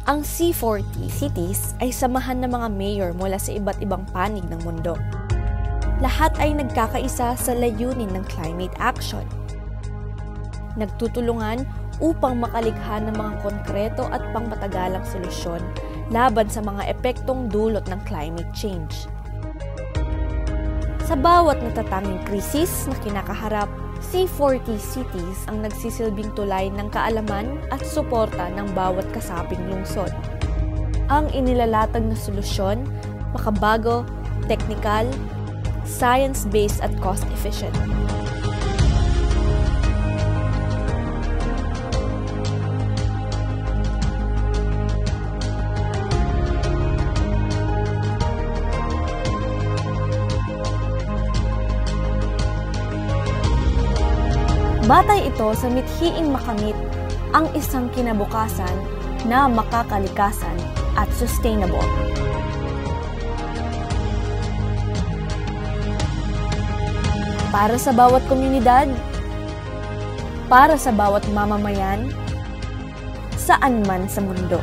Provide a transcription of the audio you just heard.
Ang C40 cities ay samahan ng mga mayor mula sa iba't ibang panig ng mundo. Lahat ay nagkakaisa sa layunin ng climate action. Nagtutulungan upang makalikha ng mga konkreto at pangmatagalang solusyon laban sa mga epektong dulot ng climate change. Sa bawat natatanging krisis na kinakaharap, C40 cities ang nagsisilbing tulay ng kaalaman at suporta ng bawat kasaping lungsod. Ang inilalatag na solusyon, makabago, teknikal, science-based at cost-efficient. Batay ito sa mithiing makamit ang isang kinabukasan na makakalikasan at sustainable. Para sa bawat komunidad, para sa bawat mamamayan, saan man sa mundo.